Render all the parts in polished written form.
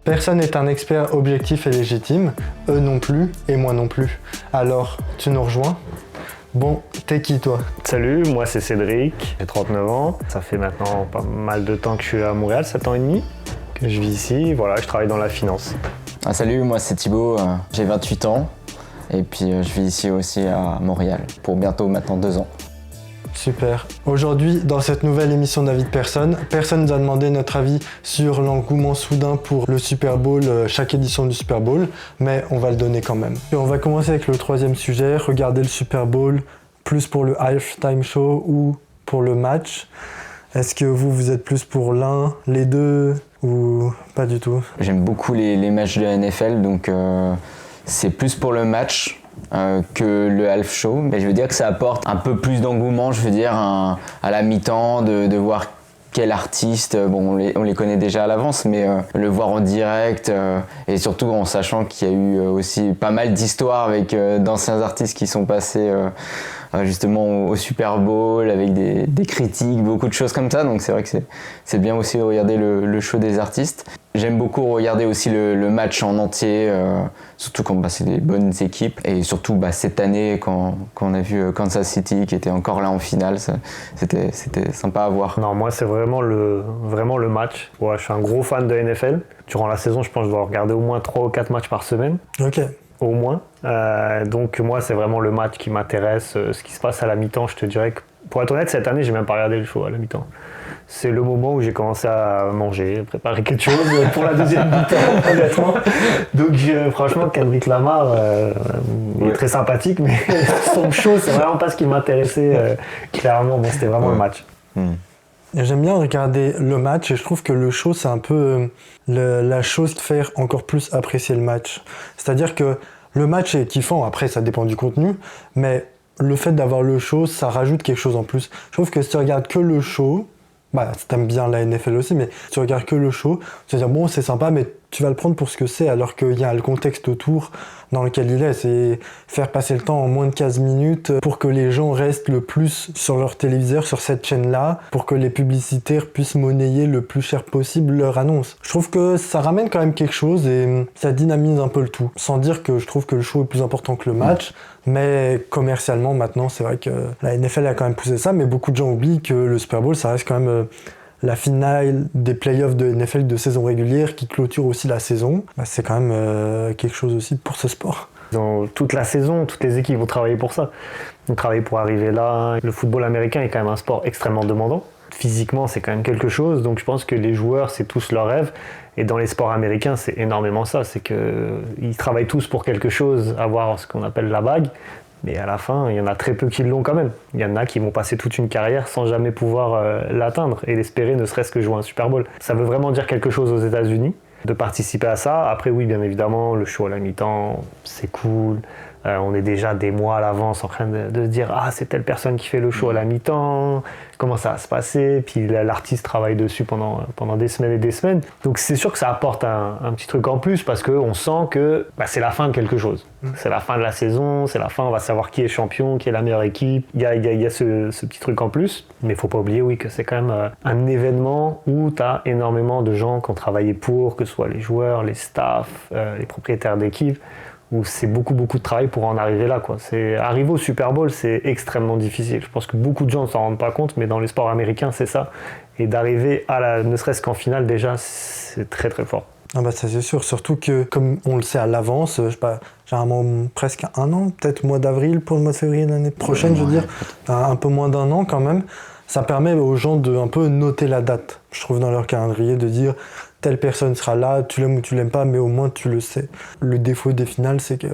Personne n'est un expert objectif et légitime, eux non plus et moi non plus. Alors, tu nous rejoins ? Bon, t'es qui toi ? Salut, moi c'est Cédric, j'ai 39 ans. Ça fait maintenant pas mal de temps que je suis à Montréal, 7 ans et demi que je vis ici. Voilà, je travaille dans la finance. Salut, moi c'est Thibaut, j'ai 28 ans et puis je vis ici aussi à Montréal pour bientôt maintenant 2 ans. Super. Aujourd'hui, dans cette nouvelle émission d'Avis de personne nous a demandé notre avis sur l'engouement soudain pour le Super Bowl, chaque édition du Super Bowl, mais on va le donner quand même. Et on va commencer avec le troisième sujet, regarder le Super Bowl plus pour le halftime show ou pour le match. Est-ce que vous êtes plus pour l'un, les deux ou pas du tout ? J'aime beaucoup les matchs de la NFL, donc c'est plus pour le match. Que le half show, mais je veux dire que ça apporte un peu plus d'engouement, je veux dire à la mi-temps de voir quel artiste, bon on les connaît déjà à l'avance, mais le voir en direct et surtout en sachant qu'il y a eu aussi pas mal d'histoires avec d'anciens artistes qui sont passés justement au Super Bowl avec des critiques, beaucoup de choses comme ça, donc c'est vrai que c'est bien aussi de regarder le show des artistes. J'aime beaucoup regarder aussi le match en entier, surtout quand c'est des bonnes équipes. Et surtout cette année, quand on a vu Kansas City qui était encore là en finale, c'était sympa à voir. Non, moi c'est vraiment le match. Ouais, je suis un gros fan de NFL. Durant la saison, je pense que je dois regarder au moins 3 ou 4 matchs par semaine. Ok. Au moins. Donc moi c'est vraiment le match qui m'intéresse. Ce qui se passe à la mi-temps, je te dirais que, pour être honnête, cette année, j'ai même pas regardé le show à la mi-temps. C'est le moment où j'ai commencé à manger, préparer quelque chose pour la deuxième mi-temps, honnêtement. Donc franchement, Kendrick Lamar est très sympathique, mais son show, c'est vraiment pas ce qui m'intéressait clairement. Bon, c'était vraiment le match. J'aime bien regarder le match et je trouve que le show, c'est un peu la chose qui fait encore plus apprécier le match. C'est-à-dire que le match est kiffant, après ça dépend du contenu, mais le fait d'avoir le show, ça rajoute quelque chose en plus. Je trouve que si tu regardes que le show, si t'aimes bien la NFL aussi, mais si tu regardes que le show, tu vas dire bon c'est sympa, mais tu vas le prendre pour ce que c'est, alors qu'il y a le contexte autour dans lequel il est. C'est faire passer le temps en moins de 15 minutes pour que les gens restent le plus sur leur téléviseur, sur cette chaîne-là, pour que les publicitaires puissent monnayer le plus cher possible leur annonce. Je trouve que ça ramène quand même quelque chose et ça dynamise un peu le tout. Sans dire que je trouve que le show est plus important que le match, mais commercialement maintenant, c'est vrai que la NFL a quand même poussé ça, mais beaucoup de gens oublient que le Super Bowl, ça reste quand même la finale des playoffs de NFL de saison régulière qui clôture aussi la saison. C'est quand même quelque chose aussi pour ce sport. Dans toute la saison, toutes les équipes vont travailler pour ça. Ils travaillent pour arriver là. Le football américain est quand même un sport extrêmement demandant. Physiquement, c'est quand même quelque chose. Donc je pense que les joueurs, c'est tous leur rêve. Et dans les sports américains, c'est énormément ça. C'est qu'ils travaillent tous pour quelque chose, avoir ce qu'on appelle la bague. Mais à la fin, il y en a très peu qui l'ont quand même. Il y en a qui vont passer toute une carrière sans jamais pouvoir l'atteindre et l'espérer, ne serait-ce que jouer un Super Bowl. Ça veut vraiment dire quelque chose aux États-Unis de participer à ça. Après, oui, bien évidemment, le show à la mi-temps, c'est cool. On est déjà des mois à l'avance en train de se dire « Ah, c'est telle personne qui fait le show à la mi-temps, comment ça va se passer ?» Puis l'artiste travaille dessus pendant des semaines et des semaines. Donc c'est sûr que ça apporte un petit truc en plus parce qu'on sent que c'est la fin de quelque chose. C'est la fin de la saison, c'est la fin, on va savoir qui est champion, qui est la meilleure équipe. Il y a ce petit truc en plus. Mais il ne faut pas oublier, oui, que c'est quand même un événement où tu as énormément de gens qui ont travaillé pour, que ce soit les joueurs, les staffs, les propriétaires d'équipes, où c'est beaucoup de travail pour en arriver là, quoi. Arriver au Super Bowl, c'est extrêmement difficile. Je pense que beaucoup de gens ne s'en rendent pas compte, mais dans les sports américains, c'est ça. Et d'arriver ne serait-ce qu'en finale, déjà, c'est très très fort. Ça c'est sûr, surtout que comme on le sait à l'avance, je sais pas, généralement presque 1 an, peut-être mois d'avril pour le mois de février de l'année prochaine, je veux dire, un peu moins d'1 an quand même, ça permet aux gens de un peu noter la date, je trouve, dans leur calendrier, de dire telle personne sera là, tu l'aimes ou tu l'aimes pas, mais au moins tu le sais. Le défaut des finales, c'est que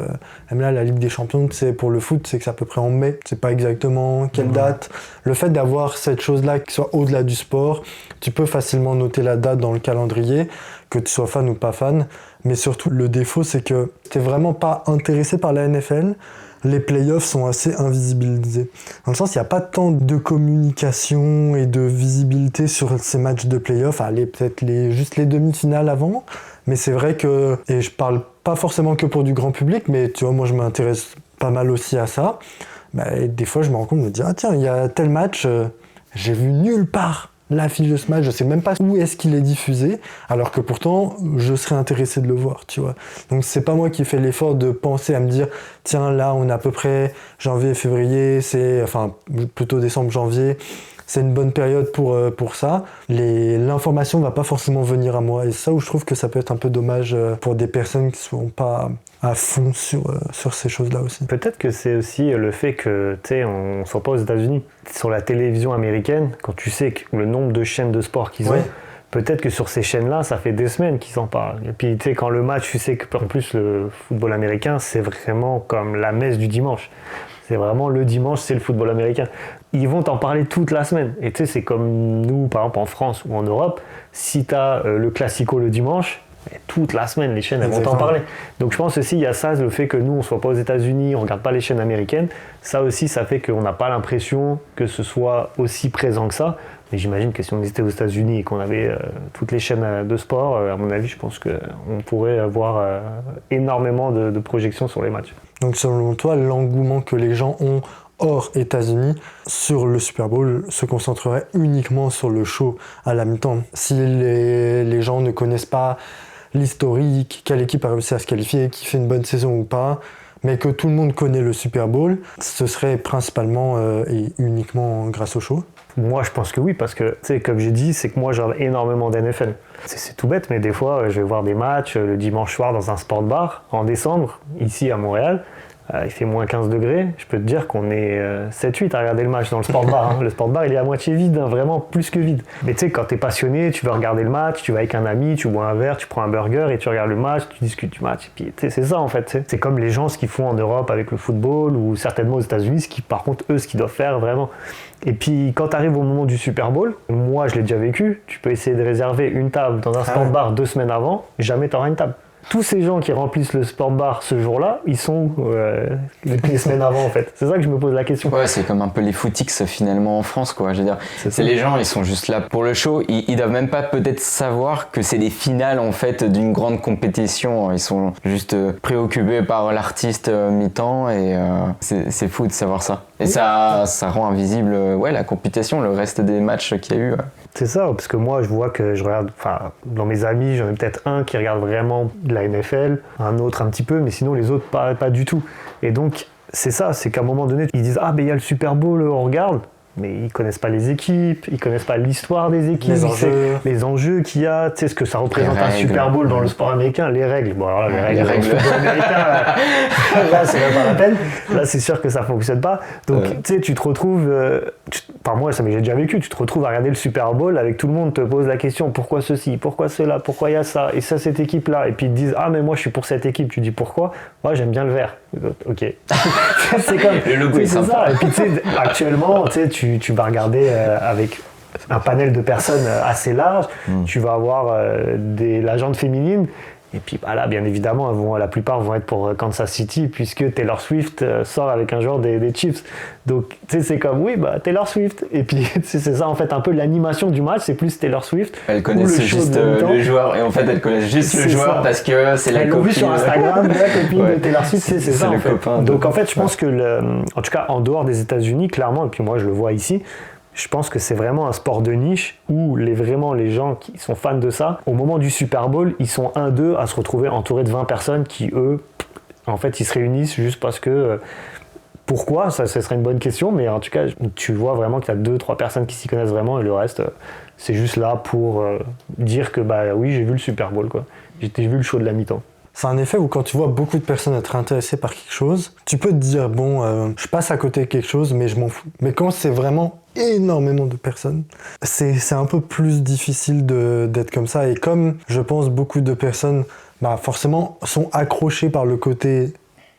même là, la Ligue des Champions, pour le foot, c'est que c'est à peu près en mai, c'est pas exactement quelle date. Le fait d'avoir cette chose-là qui soit au-delà du sport, tu peux facilement noter la date dans le calendrier, que tu sois fan ou pas fan, mais surtout le défaut, c'est que t'es vraiment pas intéressé par la NFL, les playoffs sont assez invisibilisés. Dans le sens, il n'y a pas tant de communication et de visibilité sur ces matchs de playoffs. Allez, peut-être juste les demi-finales avant. Mais c'est vrai que, et je parle pas forcément que pour du grand public, mais tu vois, moi je m'intéresse pas mal aussi à ça. Et des fois, je me rends compte, je me dis, ah tiens, il y a tel match, j'ai vu nulle part l'affiche de ce match, je sais même pas où est-ce qu'il est diffusé, alors que pourtant, je serais intéressé de le voir, tu vois. Donc c'est pas moi qui fais l'effort de penser à me dire, tiens, là, on est à peu près janvier, février, enfin, plutôt décembre, janvier, c'est une bonne période pour ça. L'information va pas forcément venir à moi, et c'est ça où je trouve que ça peut être un peu dommage pour des personnes qui sont pas à fond sur ces choses-là aussi. Peut-être que c'est aussi le fait que, tu sais, on ne soit pas aux États-Unis. Sur la télévision américaine, quand tu sais que le nombre de chaînes de sport qu'ils ont, peut-être que sur ces chaînes-là, ça fait des semaines qu'ils en parlent. Et puis, tu sais, quand le match, tu sais qu'en plus, le football américain, c'est vraiment comme la messe du dimanche. C'est vraiment le dimanche, c'est le football américain. Ils vont t'en parler toute la semaine. Et tu sais, c'est comme nous, par exemple, en France ou en Europe, si tu as le Classico le dimanche, toute la semaine, les chaînes elles vont t'en parler. Donc je pense aussi il y a ça, le fait que nous on soit pas aux États-Unis, on regarde pas les chaînes américaines, ça aussi ça fait qu'on n'a pas l'impression que ce soit aussi présent que ça. Mais j'imagine que si on était aux États-Unis et qu'on avait toutes les chaînes de sport, à mon avis, je pense qu'on pourrait avoir énormément de projections sur les matchs. Donc selon toi, l'engouement que les gens ont hors États-Unis sur le Super Bowl se concentrerait uniquement sur le show à la mi-temps. Si les gens ne connaissent pas l'historique, quelle équipe a réussi à se qualifier, qui fait une bonne saison ou pas, mais que tout le monde connaît le Super Bowl, ce serait principalement et uniquement grâce au show. Moi, je pense que oui, parce que, tu sais, comme j'ai dit, c'est que moi, je regarde énormément d'NFL. C'est tout bête, mais des fois, je vais voir des matchs le dimanche soir dans un sport bar, en décembre, ici à Montréal. Il fait moins 15 degrés, je peux te dire qu'on est 7-8 à regarder le match dans le sport bar. Hein. Le sport bar, il est à moitié vide, hein, vraiment plus que vide. Mais tu sais, quand t'es passionné, tu veux regarder le match, tu vas avec un ami, tu bois un verre, tu prends un burger et tu regardes le match, tu discutes du match. Et puis, tu sais, c'est ça en fait. T'sais. C'est comme les gens ce qu'ils font en Europe avec le football ou certainement aux États-Unis, par contre, eux, ce qu'ils doivent faire vraiment. Et puis, quand t'arrives au moment du Super Bowl, moi, je l'ai déjà vécu, tu peux essayer de réserver une table dans un sport bar 2 semaines avant, jamais t'auras une table. Tous ces gens qui remplissent le sport bar ce jour-là, ils sont les semaines avant en fait. C'est ça que je me pose la question. Ouais, c'est comme un peu les footix finalement en France quoi. Je veux dire, c'est les gens, ils sont juste là pour le show. Ils doivent même pas peut-être savoir que c'est les finales en fait d'une grande compétition. Ils sont juste préoccupés par l'artiste mi-temps et c'est fou de savoir ça. Et ça rend invisible la compétition, le reste des matchs qu'il y a eu. C'est ça, parce que moi je vois que je regarde, dans mes amis, j'en ai peut-être un qui regarde vraiment de la NFL, un autre un petit peu, mais sinon les autres pas du tout. Et donc c'est ça, c'est qu'à un moment donné, ils disent il y a le Super Bowl, on regarde. Mais ils connaissent pas les équipes, ils connaissent pas l'histoire des équipes, les enjeux qu'il y a, tu sais ce que ça représente un Super Bowl dans le sport américain, les règles. Bon alors là, les règles dans le football américain, là c'est même pas la peine. Là c'est sûr que ça fonctionne pas. Donc tu sais, tu te retrouves, moi ça j'ai déjà vécu, tu te retrouves à regarder le Super Bowl avec tout le monde te pose la question pourquoi ceci, pourquoi cela, pourquoi il y a ça et ça cette équipe là, et puis ils te disent mais moi je suis pour cette équipe, tu dis pourquoi? Moi j'aime bien le vert. Ok. C'est comme le logo est sympa. Ça. Et puis tu sais actuellement tu vas regarder avec un panel de personnes assez large, tu vas avoir la jante féminine, et puis là bien évidemment la plupart vont être pour Kansas City puisque Taylor Swift sort avec un joueur des Chiefs. Donc tu sais c'est comme Taylor Swift, et puis c'est ça en fait un peu l'animation du match, c'est plus Taylor Swift. Elle connaissent juste le joueur, et en fait elle connaissent juste le joueur ça. Parce que c'est la copine. Elle l'a vu sur Instagram, la copine de Taylor Swift, c'est ça en fait. Donc en fait je pense que en tout cas en dehors des États-Unis clairement, et puis moi je le vois ici, je pense que c'est vraiment un sport de niche où les gens qui sont fans de ça, au moment du Super Bowl, ils sont 1-2 à se retrouver entourés de 20 personnes qui, eux, en fait, ils se réunissent juste parce que... pourquoi ? Ça serait une bonne question, mais en tout cas, tu vois vraiment qu'il y a 2-3 personnes qui s'y connaissent vraiment et le reste, c'est juste là pour dire que, oui, j'ai vu le Super Bowl, quoi. J'ai vu le show de la mi-temps. C'est un effet où quand tu vois beaucoup de personnes être intéressées par quelque chose, tu peux te dire, je passe à côté de quelque chose, mais je m'en fous. Mais quand c'est vraiment énormément de personnes, c'est un peu plus difficile d'être comme ça. Et comme je pense beaucoup de personnes, forcément, sont accrochées par le côté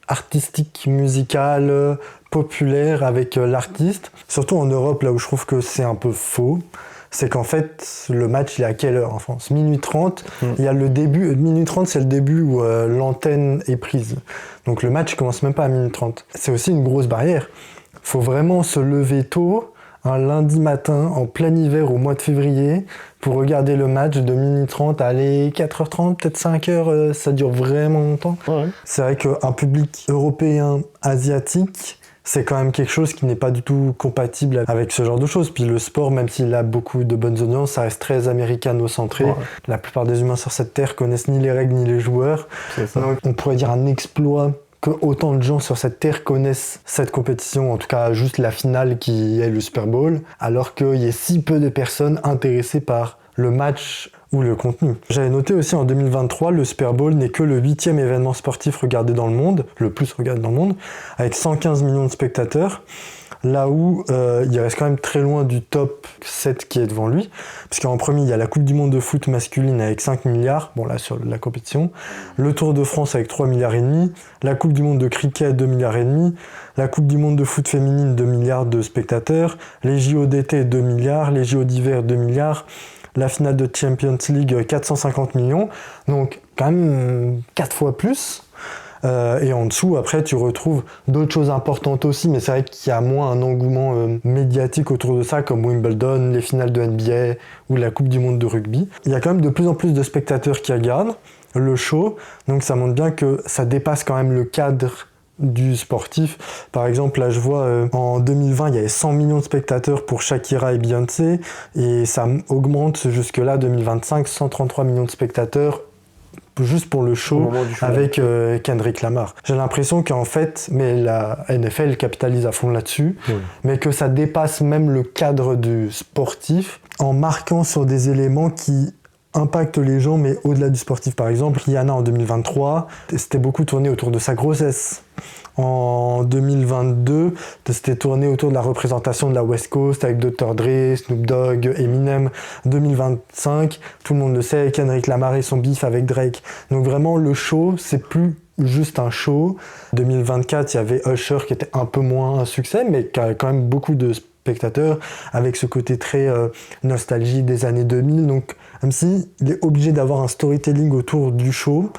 artistique, musical, populaire avec l'artiste. Surtout en Europe, là où je trouve que c'est un peu faux. C'est qu'en fait, le match, il est à quelle heure en France ? Minuit 30, il y a le début, minuit 30, c'est le début où l'antenne est prise. Donc le match commence même pas à minuit 30. C'est aussi une grosse barrière. Faut vraiment se lever tôt, un lundi matin, en plein hiver, au mois de février, pour regarder le match de minuit 30 à aller 4h30, peut-être 5h, ça dure vraiment longtemps. Ouais. C'est vrai qu'un public européen, asiatique, c'est quand même quelque chose qui n'est pas du tout compatible avec ce genre de choses. Puis le sport, même s'il a beaucoup de bonnes audiences, ça reste très américano-centré. Ouais. La plupart des humains sur cette terre connaissent ni les règles ni les joueurs. Donc on pourrait dire un exploit que autant de gens sur cette terre connaissent cette compétition, en tout cas juste la finale qui est le Super Bowl, alors qu'il y ait si peu de personnes intéressées par le match ou le contenu. J'avais noté aussi en 2023, le Super Bowl n'est que le 8e événement sportif regardé dans le monde, le plus regardé dans le monde, avec 115 millions de spectateurs, là où il reste quand même très loin du top 7 qui est devant lui, parce qu'en premier, il y a la Coupe du Monde de foot masculine avec 5 milliards, bon là sur la compétition, le Tour de France avec 3 milliards et demi, la Coupe du Monde de cricket 2 milliards et demi, la Coupe du Monde de foot féminine 2 milliards de spectateurs, les JO d'été 2 milliards, les JO d'hiver 2 milliards, la finale de Champions League 450 millions, donc quand même 4 fois plus. Et en dessous, après, tu retrouves d'autres choses importantes aussi, mais c'est vrai qu'il y a moins un engouement médiatique autour de ça, comme Wimbledon, les finales de NBA ou la Coupe du Monde de rugby. Il y a quand même de plus en plus de spectateurs qui regardent le show, donc ça montre bien que ça dépasse quand même le cadre du sportif. Par exemple, là je vois en 2020 il y avait 100 millions de spectateurs pour Shakira et Beyoncé, et ça augmente jusque là 2025, 133 millions de spectateurs juste pour le show avec Kendrick Lamar. J'ai l'impression qu'en fait, mais la NFL capitalise à fond là-dessus, mais que ça dépasse même le cadre du sportif en marquant sur des éléments qui impactent les gens, mais au-delà du sportif. Par exemple, Rihanna en 2023, c'était beaucoup tourné autour de sa grossesse. En 2022, c'était tourné autour de la représentation de la West Coast avec Dr. Dre, Snoop Dogg, Eminem. 2025, tout le monde le sait, Kendrick Lamar et son beef avec Drake. Donc vraiment, le show, c'est plus juste un show. 2024, il y avait Usher qui était un peu moins un succès, mais qui a quand même beaucoup de spectateurs, avec ce côté très nostalgie des années 2000. Donc, même si il est obligé d'avoir un storytelling autour du show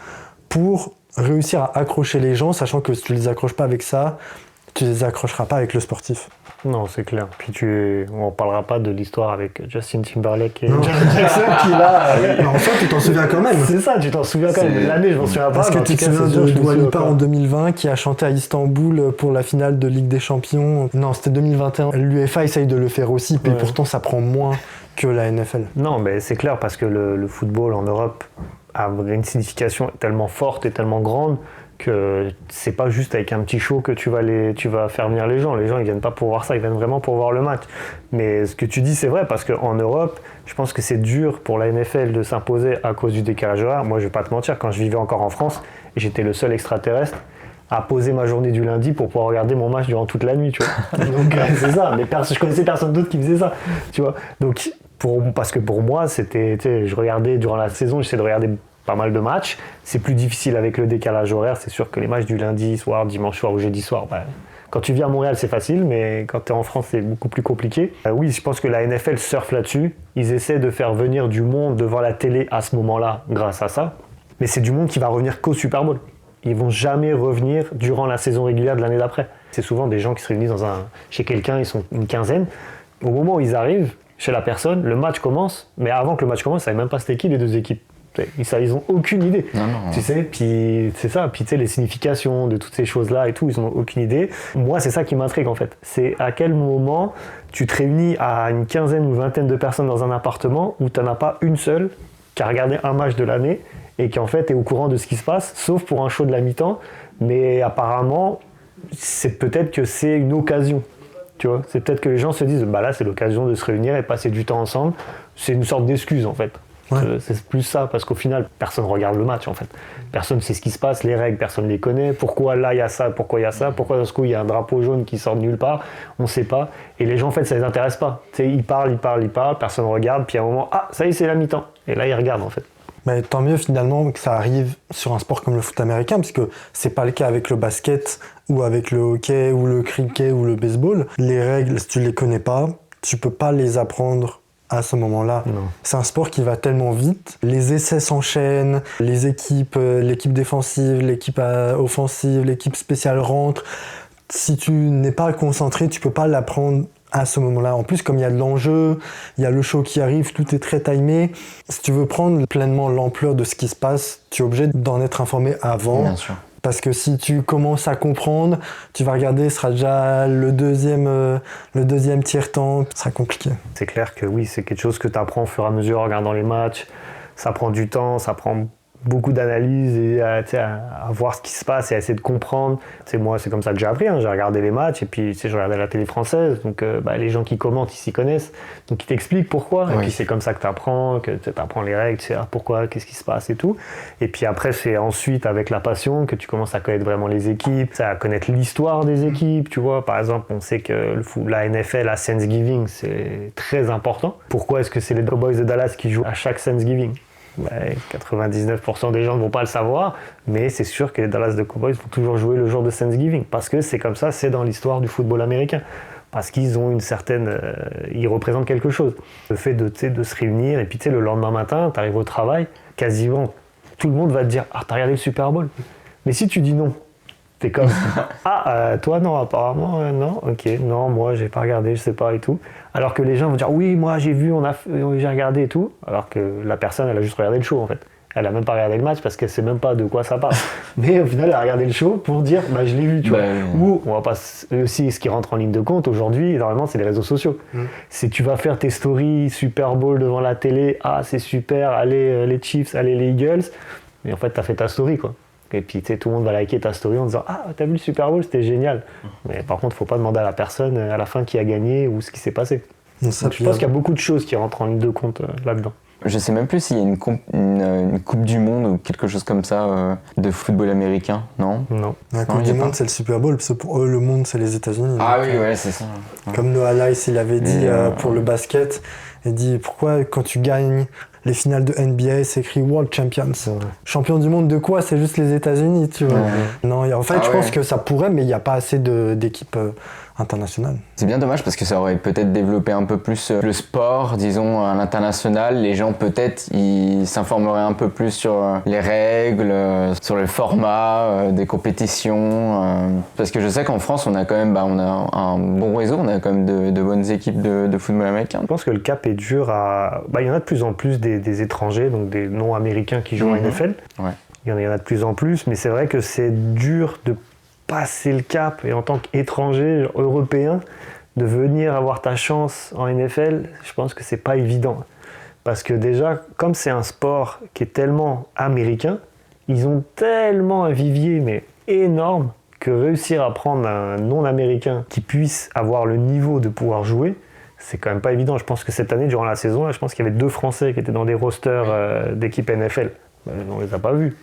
pour réussir à accrocher les gens, sachant que si tu les accroches pas avec ça, tu les accrocheras pas avec le sportif. Non, c'est clair. Puis on parlera pas de l'histoire avec Justin Timberlake et Jackson qui là. En fait, tu t'en souviens quand même. C'est ça, tu t'en souviens quand même. L'année, je m'en souviens pas. Parce que tu te souviens de Dua Lipa en 2020 qui a chanté à Istanbul pour la finale de Ligue des Champions. Non, c'était 2021. L'UEFA essaye de le faire aussi, puis pourtant ça prend moins que la NFL. Non, mais c'est clair parce que le football en Europe a une signification tellement forte et tellement grande que c'est pas juste avec un petit show que tu vas faire venir les gens. Les gens, ils viennent pas pour voir ça, ils viennent vraiment pour voir le match. Mais ce que tu dis, c'est vrai, parce qu'en Europe, je pense que c'est dur pour la NFL de s'imposer à cause du décalage horaire. Moi, je vais pas te mentir, quand je vivais encore en France, j'étais le seul extraterrestre à poser ma journée du lundi pour pouvoir regarder mon match durant toute la nuit, tu vois. Donc, c'est ça. Mais je connaissais personne d'autre qui faisait ça, tu vois. Donc, parce que pour moi, c'était, tu sais, je regardais durant la saison, j'essayais de regarder pas mal de matchs. C'est plus difficile avec le décalage horaire. C'est sûr que les matchs du lundi soir, dimanche soir ou jeudi soir, quand tu viens à Montréal, c'est facile, mais quand tu es en France, c'est beaucoup plus compliqué. Oui, je pense que la NFL surfe là-dessus. Ils essaient de faire venir du monde devant la télé à ce moment-là grâce à ça. Mais c'est du monde qui va revenir qu'au Super Bowl. Ils vont jamais revenir durant la saison régulière de l'année d'après. C'est souvent des gens qui se réunissent chez quelqu'un, ils sont une quinzaine. Au moment où ils arrivent chez la personne, le match commence, mais avant que le match commence, ils ne savaient même pas c'était qui les deux équipes. Ils n'ont aucune idée, tu sais, puis c'est ça, puis tu sais, les significations de toutes ces choses-là et tout, ils n'ont aucune idée. Moi, c'est ça qui m'intrigue en fait, c'est à quel moment tu te réunis à une quinzaine ou vingtaine de personnes dans un appartement où tu n'en as pas une seule qui a regardé un match de l'année et qui en fait est au courant de ce qui se passe, sauf pour un show de la mi-temps, mais apparemment, c'est peut-être que c'est une occasion. Tu vois, c'est peut-être que les gens se disent, bah là c'est l'occasion de se réunir et passer du temps ensemble, c'est une sorte d'excuse en fait. Ouais. C'est plus ça, parce qu'au final, personne ne regarde le match en fait. Personne ne sait ce qui se passe, les règles, personne ne les connaît. Pourquoi là il y a ça, pourquoi il y a ça, pourquoi dans ce coup il y a un drapeau jaune qui sort de nulle part, on ne sait pas. Et les gens en fait ça ne les intéresse pas. Tu sais, ils parlent, personne ne regarde, puis à un moment, ah ça y est c'est la mi-temps. Et là ils regardent en fait. Mais tant mieux finalement que ça arrive sur un sport comme le foot américain, parce que c'est pas le cas avec le basket ou avec le hockey ou le cricket ou le baseball. Les règles, si tu les connais pas, tu peux pas les apprendre à ce moment-là. Non. C'est un sport qui va tellement vite. Les essais s'enchaînent, les équipes, l'équipe défensive, l'équipe offensive, l'équipe spéciale rentre. Si tu n'es pas concentré, tu peux pas l'apprendre à ce moment-là. En plus, comme il y a de l'enjeu, il y a le show qui arrive, tout est très timé. Si tu veux prendre pleinement l'ampleur de ce qui se passe, tu es obligé d'en être informé avant Parce que si tu commences à comprendre, tu vas regarder, ce sera déjà le deuxième tiers-temps, ce sera compliqué. C'est clair que oui, c'est quelque chose que tu apprends au fur et à mesure en regardant les matchs. Ça prend du temps, ça prend beaucoup d'analyse et à voir ce qui se passe et à essayer de comprendre. Moi, c'est comme ça que j'ai appris. J'ai regardé les matchs et puis je regardais la télé française. Donc les gens qui commentent, ils s'y connaissent. Donc ils t'expliquent pourquoi. Oui. Et puis c'est comme ça que tu apprends les règles, tu sais pourquoi, qu'est-ce qui se passe et tout. Et puis après, c'est ensuite avec la passion que tu commences à connaître vraiment les équipes, à connaître l'histoire des équipes. Tu vois, par exemple, on sait que la NFL à Thanksgiving, c'est très important. Pourquoi est-ce que c'est les Cowboys de Dallas qui jouent à chaque Thanksgiving ? 99% des gens ne vont pas le savoir, mais c'est sûr que les Dallas Cowboys vont toujours jouer le jour de Thanksgiving, parce que c'est comme ça, c'est dans l'histoire du football américain, parce qu'ils ont une certaine... ils représentent quelque chose. Le fait de se réunir, et puis le lendemain matin, tu arrives au travail, quasiment tout le monde va te dire « Ah, t'as regardé le Super Bowl ?» Mais si tu dis non, t'es comme « Ah, toi non, apparemment, non, ok, non, moi j'ai pas regardé, je sais pas et tout. » Alors que les gens vont dire « Oui, moi j'ai vu, j'ai regardé et tout. » Alors que la personne, elle a juste regardé le show en fait. Elle a même pas regardé le match parce qu'elle sait même pas de quoi ça parle. Mais au final, elle a regardé le show pour dire « Bah je l'ai vu, tu vois. » Ou, on va pas aussi, ce qui rentre en ligne de compte aujourd'hui, normalement, c'est les réseaux sociaux. Si tu vas faire tes stories Super Bowl devant la télé, ah c'est super, allez les Chiefs, allez les Eagles. Mais en fait, t'as fait ta story quoi. Et puis tout le monde va liker ta story en disant « Ah, t'as vu le Super Bowl, c'était génial. » Mais par contre, faut pas demander à la personne à la fin qui a gagné ou ce qui s'est passé. Donc, je pense qu'il y a beaucoup de choses qui rentrent en ligne de compte là-dedans. Je sais même plus s'il y a une Coupe du Monde ou quelque chose comme ça de football américain, non ? Non. La Coupe du Monde, c'est le Super Bowl, parce que pour eux, le monde, c'est les États-Unis. Ah oui, ouais, c'est ça. Comme Noah Lyles, il avait dit pour le basket, il dit pourquoi quand tu gagnes les finales de NBA, c'est écrit World Champions. Champion du monde de quoi ? C'est juste les États-Unis, tu vois. Non, en fait, je pense que ça pourrait, mais il n'y a pas assez d'équipes internationales. C'est bien dommage parce que ça aurait peut-être développé un peu plus le sport, disons, à l'international. Les gens, peut-être, ils s'informeraient un peu plus sur les règles, sur le format des compétitions. Parce que je sais qu'en France, on a quand même on a un bon réseau, on a quand même de bonnes équipes de football américain. Je pense que le cap est dur à... il y en a de plus en plus des étrangers, donc des non-américains qui jouent à NFL. Ouais. Il y en a de plus en plus, mais c'est vrai que c'est dur de passer le cap et en tant qu'étranger européen de venir avoir ta chance en NFL, je pense que c'est pas évident parce que déjà comme c'est un sport qui est tellement américain, ils ont tellement un vivier mais énorme que réussir à prendre un non-américain qui puisse avoir le niveau de pouvoir jouer, c'est quand même pas évident. Je pense que cette année durant la saison, là, je pense qu'il y avait 2 Français qui étaient dans des rosters d'équipe NFL. On les a pas vus.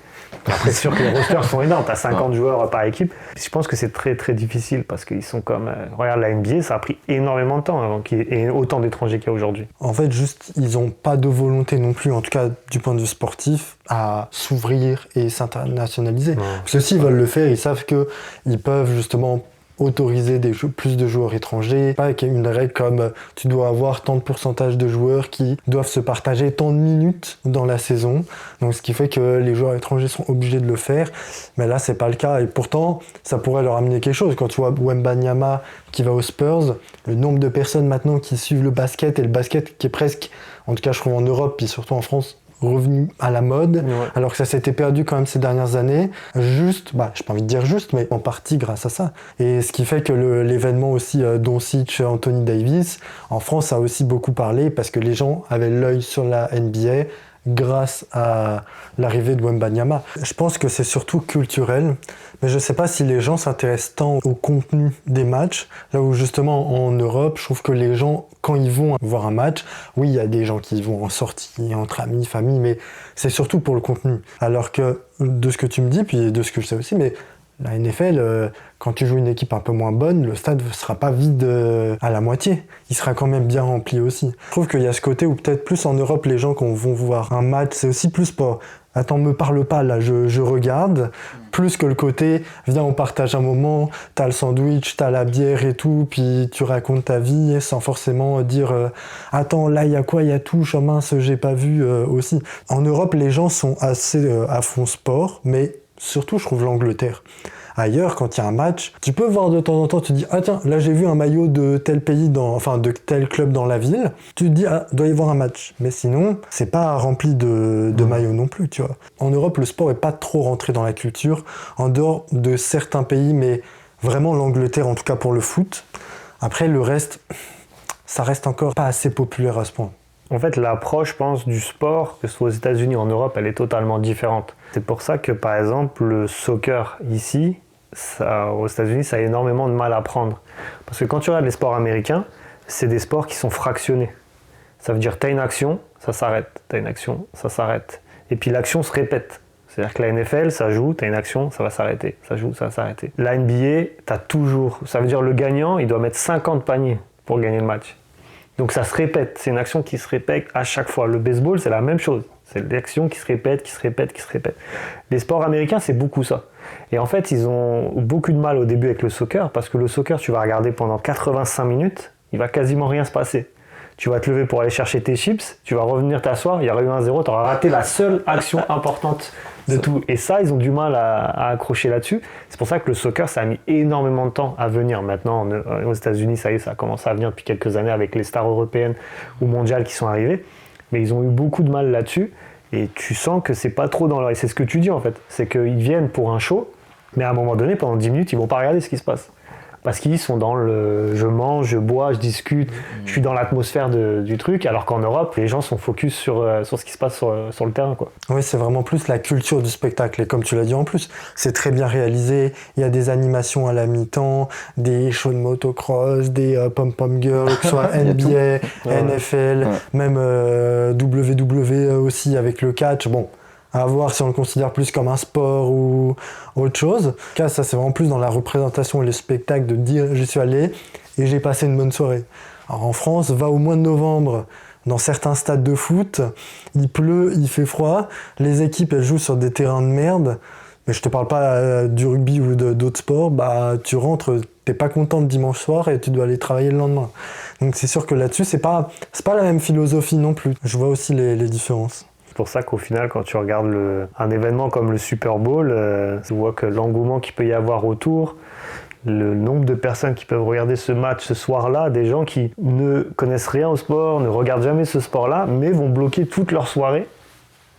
Après, c'est sûr que les rosters sont énormes, t'as 50 joueurs par équipe. Je pense que c'est très très difficile parce qu'ils sont comme... regarde la NBA, ça a pris énormément de temps avant qu'il y ait autant d'étrangers qu'il y a aujourd'hui. En fait, juste, ils n'ont pas de volonté non plus, en tout cas du point de vue sportif, à s'ouvrir et s'internationaliser. Parce que s'ils veulent le faire, ils savent qu'ils peuvent justement autoriser plus de joueurs étrangers, pas qu'il y ait une règle comme tu dois avoir tant de pourcentage de joueurs qui doivent se partager tant de minutes dans la saison, donc ce qui fait que les joueurs étrangers sont obligés de le faire, mais là c'est pas le cas et pourtant ça pourrait leur amener quelque chose. Quand tu vois Wembanyama qui va aux Spurs, le nombre de personnes maintenant qui suivent le basket et le basket qui est presque, en tout cas je trouve en Europe puis surtout en France, revenu à la mode, alors que ça s'était perdu quand même ces dernières années, juste, j'ai pas envie de dire juste, mais en partie grâce à ça. Et ce qui fait que l'événement aussi Doncic, Anthony Davis, en France a aussi beaucoup parlé parce que les gens avaient l'œil sur la NBA grâce à l'arrivée de Wembanyama. Je pense que c'est surtout culturel, mais je ne sais pas si les gens s'intéressent tant au contenu des matchs, là où justement en Europe, je trouve que les gens, quand ils vont voir un match, oui, il y a des gens qui vont en sortie, entre amis, famille, mais c'est surtout pour le contenu. Alors que, de ce que tu me dis, puis de ce que je sais aussi, mais la NFL, quand tu joues une équipe un peu moins bonne, le stade ne sera pas vide à la moitié. Il sera quand même bien rempli aussi. Je trouve qu'il y a ce côté où peut-être plus en Europe, les gens quand vont voir un match, c'est aussi plus pour « Attends, me parle pas, là, je regarde », plus que le côté « Viens, on partage un moment, t'as le sandwich, t'as la bière et tout, puis tu racontes ta vie sans forcément dire « Attends, là, il y a quoi, il y a tout, oh, mince, j'ai pas vu aussi ». En Europe, les gens sont assez à fond sport, mais surtout, je trouve l'Angleterre. Ailleurs, quand il y a un match, tu peux voir de temps en temps, tu te dis, ah tiens, là j'ai vu un maillot de tel pays, de tel club dans la ville. Tu te dis, ah, doit y avoir un match. Mais sinon, c'est pas rempli de maillots non plus, tu vois. En Europe, le sport est pas trop rentré dans la culture, en dehors de certains pays, mais vraiment l'Angleterre, en tout cas pour le foot. Après, le reste, ça reste encore pas assez populaire à ce point. En fait, l'approche, je pense, du sport, que ce soit aux États-Unis ou en Europe, elle est totalement différente. C'est pour ça que, par exemple, le soccer ici, aux États-Unis, ça a énormément de mal à prendre. Parce que quand tu regardes les sports américains, c'est des sports qui sont fractionnés. Ça veut dire, tu as une action, ça s'arrête. Tu as une action, ça s'arrête. Et puis l'action se répète. C'est-à-dire que la NFL, ça joue, tu as une action, ça va s'arrêter. Ça joue, ça va s'arrêter. La NBA, tu as toujours. Ça veut dire le gagnant, il doit mettre 50 paniers pour gagner le match. Donc ça se répète, c'est une action qui se répète à chaque fois. Le baseball, c'est la même chose. C'est l'action qui se répète, qui se répète, qui se répète. Les sports américains, c'est beaucoup ça. Et en fait, ils ont beaucoup de mal au début avec le soccer, parce que le soccer, tu vas regarder pendant 85 minutes, il va quasiment rien se passer. Tu vas te lever pour aller chercher tes chips, tu vas revenir t'asseoir, il y aura eu 1-0, tu auras raté la seule action importante de tout. Et ça, ils ont du mal à accrocher là-dessus. C'est pour ça que le soccer, ça a mis énormément de temps à venir. Maintenant, aux États-Unis, ça y est, ça a commencé à venir depuis quelques années avec les stars européennes ou mondiales qui sont arrivées. Mais ils ont eu beaucoup de mal là-dessus. Et tu sens que c'est pas trop dans leur... Et c'est ce que tu dis en fait. C'est qu'ils viennent pour un show, mais à un moment donné, pendant 10 minutes, ils vont pas regarder ce qui se passe. Parce qu'ils sont dans le je mange, je bois, je discute, je suis dans l'atmosphère du truc, alors qu'en Europe, les gens sont focus sur ce qui se passe sur le terrain, quoi. Oui, c'est vraiment plus la culture du spectacle. Et comme tu l'as dit en plus, c'est très bien réalisé. Il y a des animations à la mi-temps, des shows de motocross, des pom-pom girls, que ce soit NBA, NFL, même WWE aussi avec le catch. Bon, à voir si on le considère plus comme un sport ou autre chose. Là, ça, c'est vraiment plus dans la représentation et le spectacle de dire j'y suis allé et j'ai passé une bonne soirée. Alors en France, va au mois de novembre dans certains stades de foot, il pleut, il fait froid, les équipes elles jouent sur des terrains de merde, mais je te parle pas du rugby ou d'autres sports, bah tu rentres, t'es pas content le dimanche soir et tu dois aller travailler le lendemain. Donc c'est sûr que là-dessus, c'est pas la même philosophie non plus. Je vois aussi les différences. C'est pour ça qu'au final, quand tu regardes un événement comme le Super Bowl, tu vois que l'engouement qu'il peut y avoir autour, le nombre de personnes qui peuvent regarder ce match ce soir-là, des gens qui ne connaissent rien au sport, ne regardent jamais ce sport-là, mais vont bloquer toute leur soirée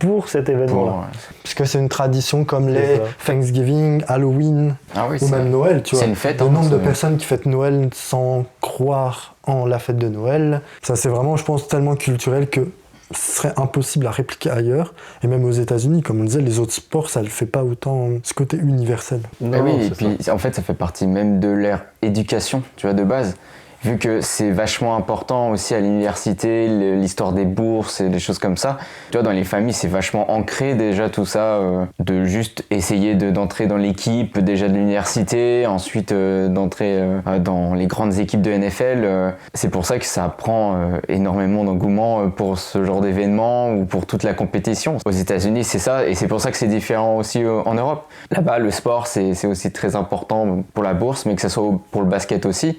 pour cet événement-là. Parce que c'est une tradition comme les Thanksgiving, Halloween ou même Noël, tu vois. C'est une fête. Le nombre de personnes qui fêtent Noël sans croire en la fête de Noël, ça c'est vraiment, je pense, tellement culturel que ce serait impossible à répliquer ailleurs. Et même aux États-Unis, comme on disait, les autres sports, ça ne le fait pas autant ce côté universel. Non, oui, et puis en fait, ça fait partie même de leur éducation, tu vois, de base. Vu que c'est vachement important aussi à l'université, l'histoire des bourses et des choses comme ça. Tu vois, dans les familles, c'est vachement ancré déjà tout ça, de juste essayer d'entrer dans l'équipe déjà de l'université, ensuite d'entrer dans les grandes équipes de NFL. C'est pour ça que ça prend énormément d'engouement pour ce genre d'événement ou pour toute la compétition. Aux États-Unis, c'est ça, et c'est pour ça que c'est différent aussi en Europe. Là-bas, le sport, c'est aussi très important pour la bourse, mais que ce soit pour le basket aussi.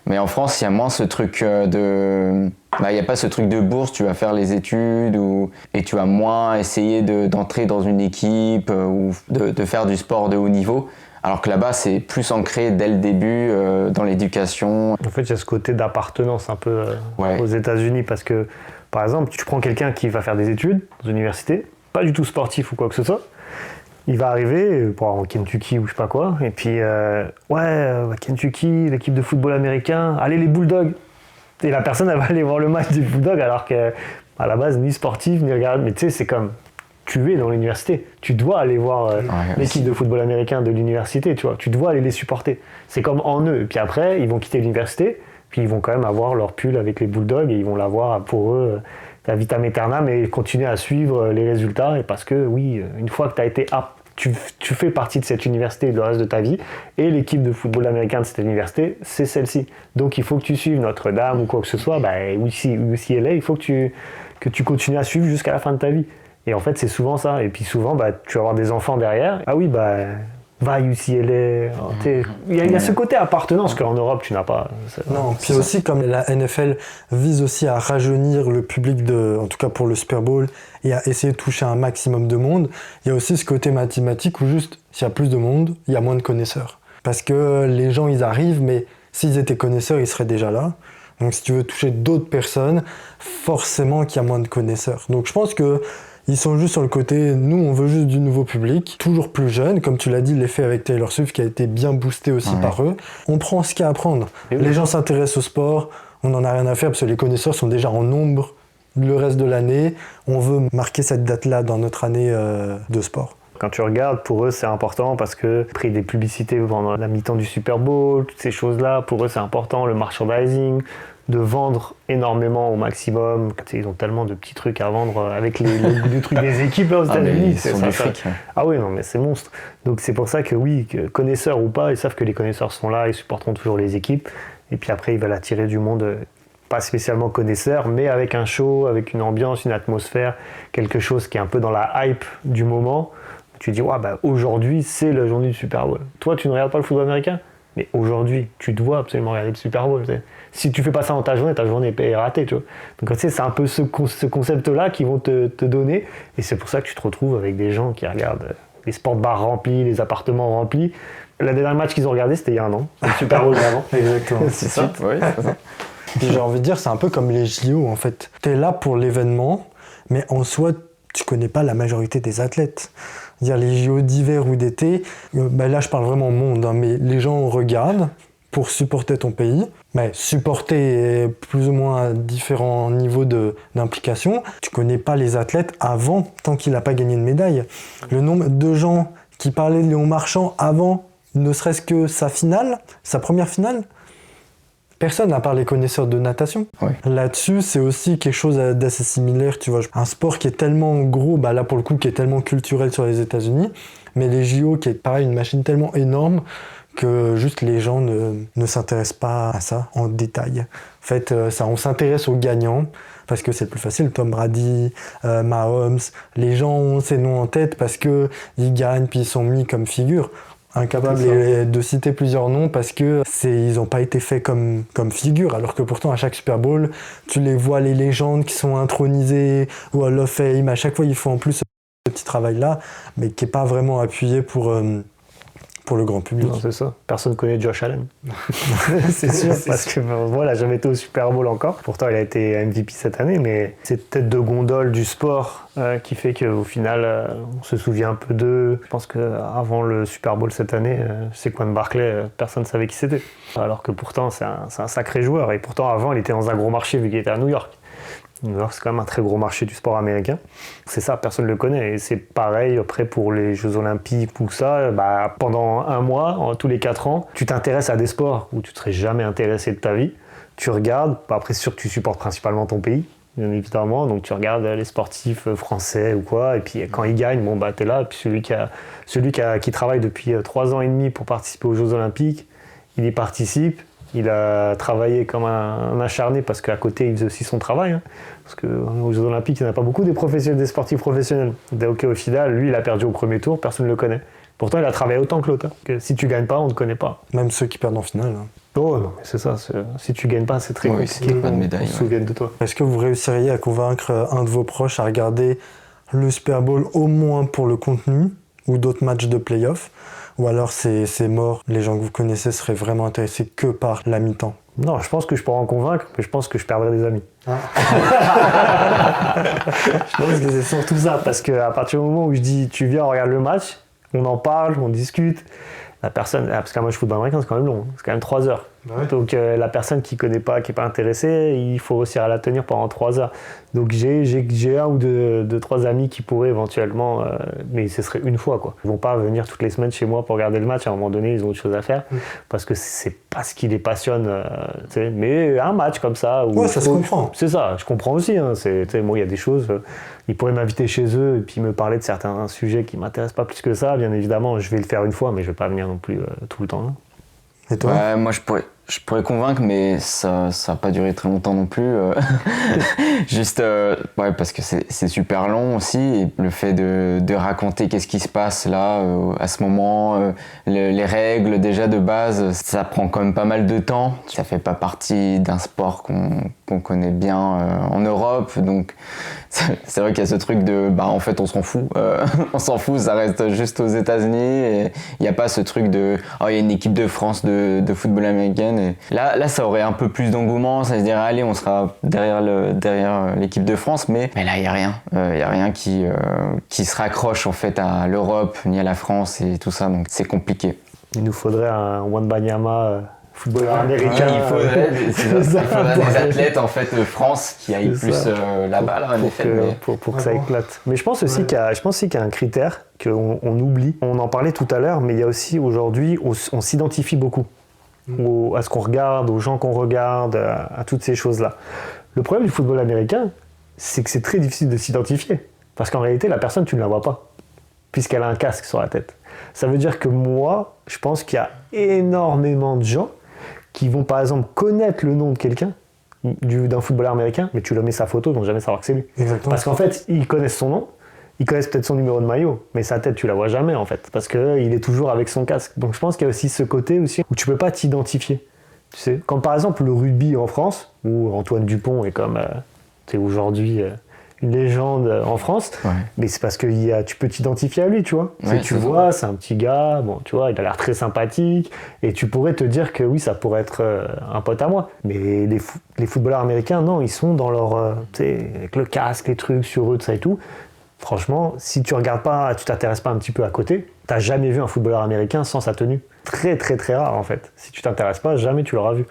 Mais en France, il y a moins ce truc il n'y a pas ce truc de bourse, tu vas faire les études et tu vas moins essayer d'entrer dans une équipe ou de faire du sport de haut niveau. Alors que là-bas, c'est plus ancré dès le début dans l'éducation. En fait, il y a ce côté d'appartenance un peu aux États-Unis parce que, par exemple, tu prends quelqu'un qui va faire des études dans une université, pas du tout sportif ou quoi que ce soit. Il va arriver pour Kentucky ou je sais pas quoi, et puis Kentucky, l'équipe de football américain, allez les Bulldogs. Et la personne elle va aller voir le match des Bulldogs alors qu'à la base ni sportif ni regarde, mais tu sais c'est comme tu es dans l'université, tu dois aller voir l'équipe de football américain de l'université, tu vois, tu dois aller les supporter. C'est comme en eux. Et puis après ils vont quitter l'université, puis ils vont quand même avoir leur pull avec les Bulldogs et ils vont l'avoir pour eux. La vitam aeternam et continuer à suivre les résultats et parce que oui, une fois que tu as été tu fais partie de cette université le reste de ta vie et l'équipe de football américain de cette université, c'est celle-ci. Donc il faut que tu suives Notre-Dame ou quoi que ce soit, UCLA, il faut que tu continues à suivre jusqu'à la fin de ta vie. Et en fait, c'est souvent ça. Et puis souvent, tu vas avoir des enfants derrière. Ah oui, va à UCLA. Il y a ce côté appartenance qu'en Europe, tu n'as pas. Non, puis aussi, comme la NFL vise aussi à rajeunir le public, en tout cas pour le Super Bowl, et à essayer de toucher un maximum de monde, il y a aussi ce côté mathématique où juste, s'il y a plus de monde, il y a moins de connaisseurs. Parce que les gens, ils arrivent, mais s'ils étaient connaisseurs, ils seraient déjà là. Donc si tu veux toucher d'autres personnes, forcément qu'il y a moins de connaisseurs. Donc je pense que ils sont juste sur le côté, nous on veut juste du nouveau public, toujours plus jeune, comme tu l'as dit, l'effet avec Taylor Swift qui a été bien boosté aussi par eux. On prend ce qu'il y a à prendre. Les gens s'intéressent au sport, on n'en a rien à faire parce que les connaisseurs sont déjà en nombre le reste de l'année. On veut marquer cette date-là dans notre année de sport. Quand tu regardes, pour eux, c'est important parce que après des publicités pendant la mi-temps du Super Bowl, toutes ces choses-là, pour eux, c'est important. Le merchandising, de vendre énormément au maximum. Ils ont tellement de petits trucs à vendre avec les trucs des équipes aux États-Unis. C'est du fric. Ah oui, non, mais c'est monstre. Donc c'est pour ça que oui, que connaisseurs ou pas, ils savent que les connaisseurs sont là, ils supporteront toujours les équipes. Et puis après, ils veulent attirer du monde, pas spécialement connaisseurs, mais avec un show, avec une ambiance, une atmosphère, quelque chose qui est un peu dans la hype du moment. Tu dis, ouais, aujourd'hui, c'est la journée du Super Bowl. Toi, tu ne regardes pas le football américain, mais aujourd'hui, tu dois absolument regarder le Super Bowl. T'sais. Si tu fais pas ça dans ta journée est ratée. Tu vois. Donc, tu sais, c'est un peu ce concept-là qu'ils vont te donner. Et c'est pour ça que tu te retrouves avec des gens qui regardent les sport bars remplis, les appartements remplis. Le dernier match qu'ils ont regardé, c'était il y a un an. Le Super Bowl avant. Exactement. C'est ça. Oui, c'est ça. J'ai envie de dire, c'est un peu comme les JO, en fait. Tu es là pour l'événement, mais en soi, tu connais pas la majorité des athlètes. Dire les JO d'hiver ou d'été, là je parle vraiment monde, hein, mais les gens regardent pour supporter ton pays, mais supporter plus ou moins à différents niveaux d'implication. Tu connais pas les athlètes avant, tant qu'il n'a pas gagné de médaille. Le nombre de gens qui parlaient de Léon Marchand avant, ne serait-ce que sa première finale, personne à part les connaisseurs de natation. Oui. Là-dessus, c'est aussi quelque chose d'assez similaire, tu vois. Un sport qui est tellement gros, là pour le coup, qui est tellement culturel sur les États-Unis, mais les JO qui est pareil, une machine tellement énorme que juste les gens ne s'intéressent pas à ça en détail. En fait, on s'intéresse aux gagnants parce que c'est le plus facile. Tom Brady, Mahomes, les gens ont ces noms en tête parce qu'ils gagnent puis ils sont mis comme figure. Incapable de citer plusieurs noms parce que ils n'ont pas été faits comme figure, alors que pourtant à chaque Super Bowl, tu les vois, les légendes qui sont intronisées au Hall of Fame, à chaque fois ils font en plus ce petit travail-là, mais qui n'est pas vraiment appuyé pour le grand public. Non, c'est ça. Personne ne connaît Josh Allen. C'est sûr, parce que voilà, jamais été au Super Bowl encore. Pourtant, il a été MVP cette année, mais c'est tête de gondole du sport qui fait qu'au final, on se souvient un peu d'eux. Je pense qu'avant le Super Bowl cette année, Saquon Barkley, personne ne savait qui c'était. Alors que pourtant, c'est un sacré joueur. Et pourtant, avant, il était dans un gros marché vu qu'il était à New York. New York, c'est quand même un très gros marché du sport américain. C'est ça, personne ne le connaît. Et c'est pareil après pour les Jeux Olympiques ou ça. Pendant un mois, tous les 4 ans, tu t'intéresses à des sports où tu ne serais jamais intéressé de ta vie. Tu regardes, après c'est sûr que tu supportes principalement ton pays, bien évidemment. Donc tu regardes les sportifs français ou quoi. Et puis quand ils gagnent, t'es là. Et puis celui qui travaille depuis 3 ans et demi pour participer aux Jeux Olympiques, il y participe. Il a travaillé comme un acharné parce qu'à côté, il faisait aussi son travail. Hein. Parce qu'aux Jeux Olympiques, il n'y en a pas beaucoup des sportifs professionnels. Donc au final, lui, il a perdu au premier tour, personne ne le connaît. Pourtant, il a travaillé autant que l'autre. Hein. Que si tu ne gagnes pas, on ne te connaît pas. Même ceux qui perdent en finale. Hein. Oh non, mais c'est ça. Si tu ne gagnes pas, c'est très compliqué. Pas de médaille, on se souvienne de toi. Est-ce que vous réussiriez à convaincre un de vos proches à regarder le Super Bowl au moins pour le contenu ou d'autres matchs de play-off ? Ou alors c'est mort, les gens que vous connaissez seraient vraiment intéressés que par la mi-temps? Non, je pense que je pourrais en convaincre, mais je pense que je perdrais des amis. Ah. Je pense que c'est surtout ça, parce qu'à partir du moment où je dis tu viens, on regarde le match, on en parle, on discute, la personne, parce qu'un match football américain c'est quand même long, c'est quand même 3 heures. Ouais. Donc la personne qui connaît pas, qui est pas intéressée, il faut réussir à la tenir pendant 3 heures. Donc j'ai un ou deux, 3 amis qui pourraient éventuellement, mais ce serait une fois quoi. Ils vont pas venir toutes les semaines chez moi pour regarder le match. À un moment donné, ils ont autre chose à faire parce que c'est pas ce qui les passionne. Mais un match comme ça. Où ça se comprend. C'est ça, je comprends aussi. Hein, moi, il y a des choses. Ils pourraient m'inviter chez eux et puis me parler de certains sujets qui m'intéressent pas plus que ça. Bien évidemment, je vais le faire une fois, mais je vais pas venir non plus tout le temps. Hein. Et toi ? Moi, je Je pourrais convaincre, mais ça n'a pas duré très longtemps non plus. Juste, ouais, parce que c'est super long aussi. Et le fait de raconter qu'est-ce qui se passe là, à ce moment, les règles déjà de base, ça prend quand même pas mal de temps. Ça fait pas partie d'un sport qu'on connaît bien en Europe. Donc, c'est vrai qu'il y a ce truc de, en fait, on s'en fout. On s'en fout, ça reste juste aux États-Unis. Et il n'y a pas ce truc de, il y a une équipe de France de football américaine. Et là, ça aurait un peu plus d'engouement, ça se dirait allez, on sera derrière l'équipe de France, mais là il y a rien, qui se raccroche en fait à l'Europe ni à la France et tout ça, donc c'est compliqué. Il nous faudrait un Wembanyama footballeur américain. Il faudrait des athlètes en fait de France qui aillent plus là-bas là, en effet. Pour que ça éclate. Mais je pense aussi qu'il y a un critère qu'on oublie. On en parlait tout à l'heure, mais il y a aussi aujourd'hui, on s'identifie beaucoup. À ce qu'on regarde, aux gens qu'on regarde, à toutes ces choses-là. Le problème du football américain, c'est que c'est très difficile de s'identifier. Parce qu'en réalité, la personne, tu ne la vois pas, puisqu'elle a un casque sur la tête. Ça veut dire que moi, je pense qu'il y a énormément de gens qui vont, par exemple, connaître le nom de quelqu'un, d'un footballeur américain, mais tu leur mets sa photo, ils vont jamais savoir que c'est lui. Exactement. Parce qu'en fait, ils connaissent son nom, ils connaissent peut-être son numéro de maillot, mais sa tête, tu la vois jamais en fait, parce qu'il est toujours avec son casque. Donc je pense qu'il y a aussi ce côté aussi où tu peux pas t'identifier. Tu sais, comme par exemple le rugby en France, où Antoine Dupont est comme aujourd'hui une légende en France, mais c'est parce que tu peux t'identifier à lui, tu vois. Ouais, tu vois, c'est un petit gars, tu vois, il a l'air très sympathique, et tu pourrais te dire que oui, ça pourrait être un pote à moi. Mais les footballeurs américains, non, ils sont dans leur, avec le casque, les trucs sur eux, tout ça et tout. Franchement, si tu regardes pas, tu t'intéresses pas un petit peu à côté, t'as jamais vu un footballeur américain sans sa tenue. Très très très rare en fait. Si tu t'intéresses pas, jamais tu l'auras vu.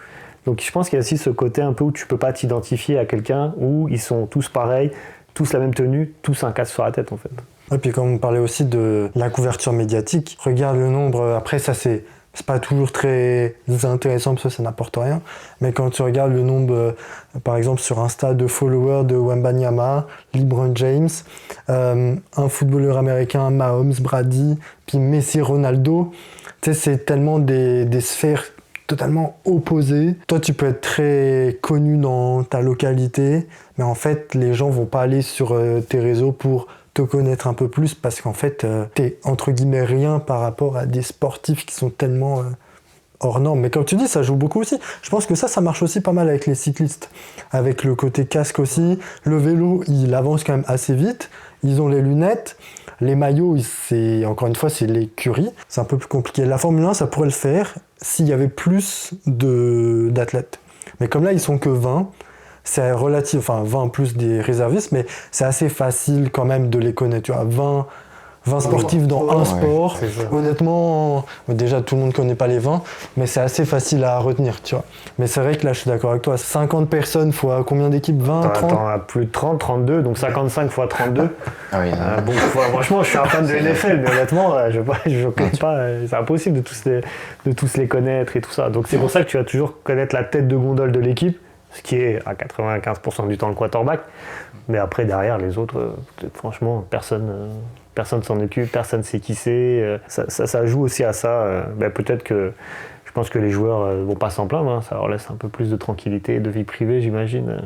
Donc je pense qu'il y a aussi ce côté un peu où tu peux pas t'identifier à quelqu'un, où ils sont tous pareils, tous la même tenue, tous un casque sur la tête en fait. Et puis comme on parlait aussi de la couverture médiatique, regarde le nombre, après ça c'est pas toujours très intéressant parce que ça n'apporte rien, mais quand tu regardes le nombre, par exemple sur Insta, de followers de Wembanyama, LeBron James, un footballeur américain, Mahomes, Brady, puis Messi, Ronaldo, tu sais, c'est tellement des sphères totalement opposées. Toi, tu peux être très connu dans ta localité, mais en fait, les gens vont pas aller sur tes réseaux pour te connaître un peu plus parce qu'en fait, t'es entre guillemets rien par rapport à des sportifs qui sont tellement hors normes. Mais comme tu dis, ça joue beaucoup aussi. Je pense que ça marche aussi pas mal avec les cyclistes. Avec le côté casque aussi. Le vélo, il avance quand même assez vite. Ils ont les lunettes. Les maillots, encore une fois, c'est l'écurie. C'est un peu plus compliqué. La Formule 1, ça pourrait le faire s'il y avait plus d'athlètes. Mais comme là, ils sont que 20, c'est relatif, enfin 20 plus des réservistes, mais c'est assez facile quand même de les connaître. Tu vois, 20 sportifs dans un sport, honnêtement, déjà tout le monde ne connaît pas les 20, mais c'est assez facile à retenir, tu vois. Mais c'est vrai que là, je suis d'accord avec toi, 50 personnes fois combien d'équipes? 20, 30? Attends, plus de 30, 32, donc 55 fois 32. Ah oui, bon, franchement, je suis un fan de NFL, mais honnêtement, je ne connais pas, c'est impossible de tous les connaître et tout ça. Donc c'est pour ça que tu vas toujours connaître la tête de gondole de l'équipe, ce qui est à 95% du temps le quarterback. Mais après, derrière, les autres, franchement, personne s'en occupe, personne sait qui c'est. Ça joue aussi à ça. Peut-être que je pense que les joueurs vont pas s'en plaindre. Hein. Ça leur laisse un peu plus de tranquillité, de vie privée, j'imagine.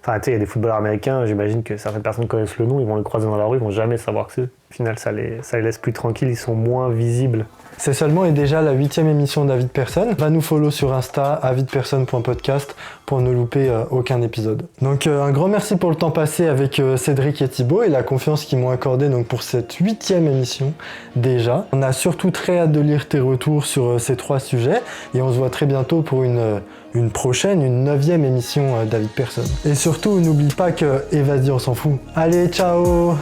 Enfin, tu sais, il y a des footballeurs américains, j'imagine que certaines personnes connaissent le nom, ils vont le croiser dans la rue, ils vont jamais savoir que c'est. Au final, ça les laisse plus tranquilles, ils sont moins visibles. C'est seulement et déjà la 8e émission d'Avis de Personne. Va nous follow sur Insta, avisdepersonne.podcast pour ne louper aucun épisode. Donc un grand merci pour le temps passé avec Cédric et Thibaut et la confiance qu'ils m'ont accordée donc, pour cette 8e émission déjà. On a surtout très hâte de lire tes retours sur ces 3 sujets et on se voit très bientôt pour une prochaine, une 9e émission d'Avis de Personne. Et surtout, n'oublie pas que, et vas-y, on s'en fout. Allez, ciao!